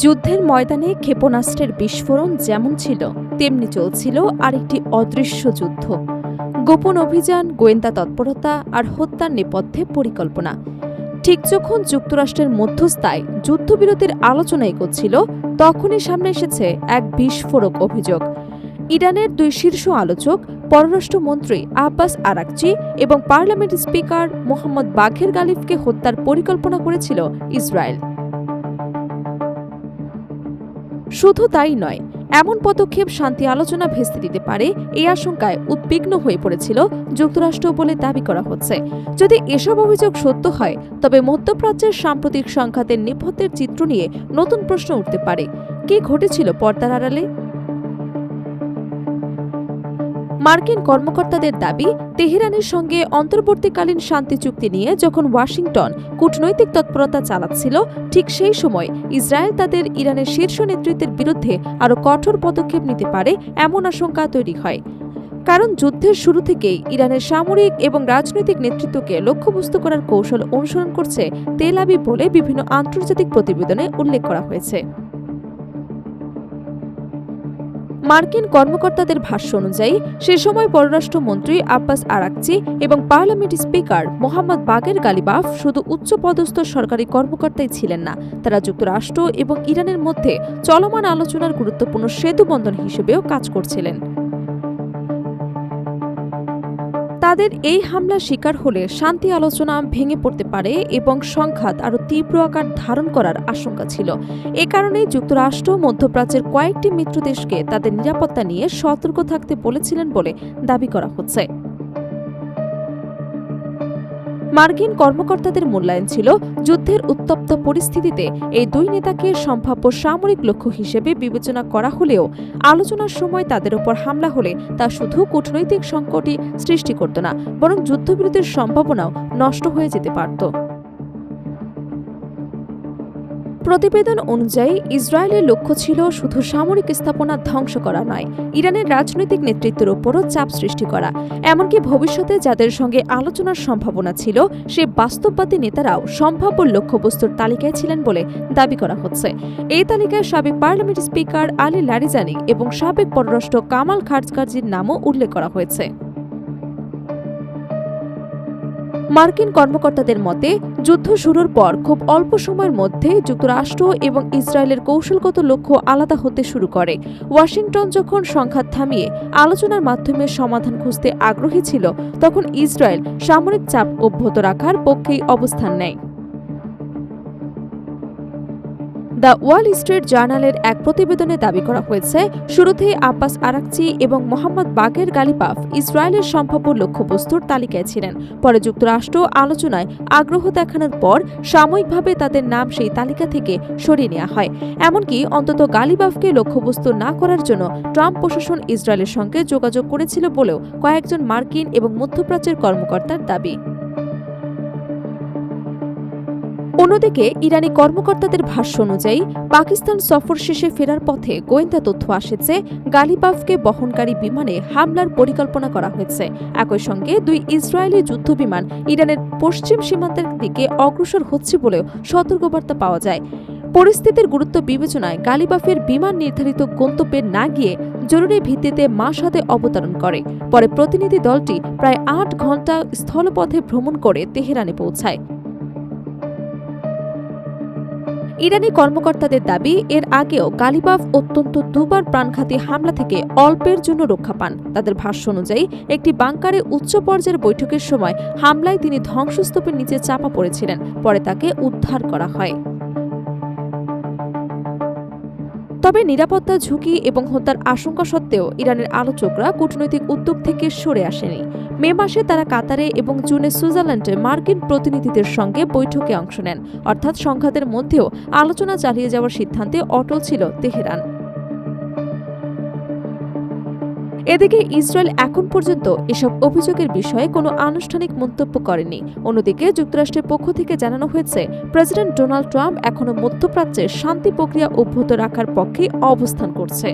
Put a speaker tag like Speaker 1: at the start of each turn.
Speaker 1: যুদ্ধের ময়দানে ক্ষেপণাস্ত্রের বিস্ফোরণ যেমন ছিল তেমনি চলছিল আরেকটি অদৃশ্য যুদ্ধ। গোপন অভিযান, গোয়েন্দা তৎপরতা আর হত্যার নেপথ্যে পরিকল্পনা। ঠিক যখন যুক্তরাষ্ট্রের মধ্যস্থায় যুদ্ধবিরতির আলোচনা এগোচ্ছিল, তখনই সামনে এসেছে এক বিস্ফোরক অভিযোগ। ইরানের দুই শীর্ষ আলোচক, পররাষ্ট্রমন্ত্রী আব্বাস আরাকচি এবং পার্লামেন্ট স্পিকার মোহাম্মদ বাঘের গালিফকে হত্যার পরিকল্পনা করেছিল ইসরায়েল। শুধু তাই নয়, এমন পদক্ষেপ শান্তি আলোচনা ভেস্তে দিতে পারে এই আশঙ্কায় উদ্বিগ্ন হয়ে পড়েছিল যুক্তরাষ্ট্র বলে দাবি করা হচ্ছে। যদি এসব অভিযোগ সত্য হয়, তবে মধ্যপ্রাচ্যের সাম্প্রতিক সংঘাতের নেপথ্যের চিত্র নিয়ে নতুন প্রশ্ন উঠতে পারে। কি ঘটেছিল পর্দার আড়ালে? মার্কিন কর্মকর্তাদের দাবি, তেহরানের সঙ্গে অন্তর্বর্তীকালীন শান্তি চুক্তি নিয়ে যখন ওয়াশিংটন কূটনৈতিক তৎপরতা চালাচ্ছিল, ঠিক সেই সময় ইসরায়েল তাদের ইরানের শীর্ষ নেতৃত্বের বিরুদ্ধে আরও কঠোর পদক্ষেপ নিতে পারে এমন আশঙ্কা তৈরি হয়। কারণ যুদ্ধের শুরু থেকেই ইরানের সামরিক এবং রাজনৈতিক নেতৃত্বকে লক্ষ্যবস্তু করার কৌশল অনুসরণ করছে তেল আবিব বলে বিভিন্ন আন্তর্জাতিক প্রতিবেদনে উল্লেখ করা হয়েছে। মার্কিন কর্মকর্তাদের ভাষ্য অনুযায়ী সে সময় পররাষ্ট্রমন্ত্রী আব্বাস আরাকচি এবং পার্লামেন্ট স্পিকার মোহাম্মদ বাঘের গালিবাফ শুধু উচ্চপদস্থ সরকারি কর্মকর্তাই ছিলেন না, তারা যুক্তরাষ্ট্র এবং ইরানের মধ্যে চলমান আলোচনার গুরুত্বপূর্ণ সেতুবন্ধন হিসেবেও কাজ করছিলেন। তাদের এই হামলার শিকার হলে শান্তি আলোচনা ভেঙে পড়তে পারে এবং সংঘাত আরও তীব্র আকার ধারণ করার আশঙ্কা ছিল। এ কারণেই যুক্তরাষ্ট্র মধ্যপ্রাচ্যের কয়েকটি মিত্র দেশকে তাদের নিরাপত্তা নিয়ে সতর্ক থাকতে বলেছিলেন বলে দাবি করা হচ্ছে। মার্কিন কর্মকর্তাদের মূল্যায়ন ছিল, যুদ্ধের উত্তপ্ত পরিস্থিতিতে এই দুই নেতাকে সম্ভাব্য সামরিক লক্ষ্য হিসেবে বিবেচনা করা হলেও আলোচনার সময় তাদের ওপর হামলা হলে তা শুধু কূটনৈতিক সংকটই সৃষ্টি করত না, বরং যুদ্ধবিরতির সম্ভাবনাও নষ্ট হয়ে যেতে পারত। প্রতিবেদন অনুযায়ী ইসরায়েলের লক্ষ্য ছিল শুধু সামরিক স্থাপনা ধ্বংস করা নয়, ইরানের রাজনৈতিক নেতৃত্বের উপরও চাপ সৃষ্টি করা। এমনকি ভবিষ্যতে যাদের সঙ্গে আলোচনার সম্ভাবনা ছিল, সে বাস্তববাদী নেতারাও সম্ভাব্য লক্ষ্যবস্তুর তালিকায় ছিলেন বলে দাবি করা হচ্ছে। এই তালিকায় সাবেক পার্লামেন্ট স্পিকার আলী লারিজানি এবং সাবেক পররাষ্ট্র কামাল খারজকাজির নামও উল্লেখ করা হয়েছে। মার্কিন কর্মকর্তাদের মতে, যুদ্ধ শুরুর পর খুব অল্প সময়ের মধ্যে যুক্তরাষ্ট্র এবং ইসরায়েলের কৌশলগত লক্ষ্য আলাদা হতে শুরু করে। ওয়াশিংটন যখন সংঘাত থামিয়ে আলোচনার মাধ্যমে সমাধান খুঁজতে আগ্রহী ছিল, তখন ইসরায়েল সামরিক চাপ অব্যাহত রাখার পক্ষেই অবস্থান নেয়। দ্য ওয়াল স্ট্রিট জার্নালের এক প্রতিবেদনে দাবি করা হয়েছে, শুরুতেই আব্বাস আরাকচি এবং মোহাম্মদ বাঘের গালিবাফ ইসরায়েলের সম্ভাব্য লক্ষ্যবস্তুর তালিকায় ছিলেন। পরে যুক্তরাষ্ট্র আলোচনায় আগ্রহ দেখানোর পর সাময়িকভাবে তাদের নাম সেই তালিকা থেকে সরিয়ে নেওয়া হয়। এমনকি অন্তত গালিবাফকে লক্ষ্যবস্তু না করার জন্য ট্রাম্প প্রশাসন ইসরায়েলের সঙ্গে যোগাযোগ করেছিল বলেও কয়েকজন মার্কিন এবং মধ্যপ্রাচ্যের কর্মকর্তার দাবি। অন্যদিকে ইরানি কর্মকর্তাদের ভাষ্য অনুযায়ী পাকিস্তান সফর শেষে ফেরার পথে গোয়েন্দা তথ্য আসে যে গালিবাফকে বহনকারী বিমানে হামলার পরিকল্পনা করা হয়েছে। একই সঙ্গে দুই ইসরায়েলি যুদ্ধবিমান ইরানের পশ্চিম সীমান্তের দিকে অগ্রসর হচ্ছে বলেও সতর্কবার্তা পাওয়া যায়। পরিস্থিতির গুরুত্ব বিবেচনায় গালিবাফের বিমান নির্ধারিত গন্তব্যে না গিয়ে জরুরি ভিত্তিতে মাশহাদে অবতরণ করে। পরে প্রতিনিধি দলটি প্রায় ৮ ঘণ্টা স্থলপথে ভ্রমণ করে তেহরানে পৌঁছায়। ইরানি কর্মকর্তাদের দাবি, এর আগেও গালিবাফ অত্যন্ত দুবার প্রাণঘাতী হামলা থেকে অল্পের জন্য রক্ষা পান। তাদের ভাষ্য অনুযায়ী একটি বাংকারে উচ্চ পর্যায়ের বৈঠকের সময় হামলায় তিনি ধ্বংসস্তূপের নিচে চাপা পড়েছিলেন, পরে তাকে উদ্ধার করা হয়। তবে নিরাপত্তা ঝুঁকি এবং হত্যার আশঙ্কা সত্ত্বেও ইরানের আলোচকরা কূটনৈতিক উদ্যোগ থেকে সরে আসেনি। মে মাসে তারা কাতারে এবং জুনে সুইজারল্যান্ডে মার্কিন প্রতিনিধিদের সঙ্গে বৈঠকে অংশ নেন। অর্থাৎ সংঘাতের মধ্যেও আলোচনা চালিয়ে যাওয়ার সিদ্ধান্তে অটল ছিল তেহরান। এদিকে ইসরায়েল এখন পর্যন্ত এসব অভিযোগের বিষয়ে কোনো আনুষ্ঠানিক মন্তব্য করেনি। অন্যদিকে যুক্তরাষ্ট্রের পক্ষ থেকে জানানো হয়েছে, প্রেসিডেন্ট ডোনাল্ড ট্রাম্প এখনও মধ্যপ্রাচ্যের শান্তি প্রক্রিয়া অব্যাহত রাখার পক্ষে অবস্থান করছে।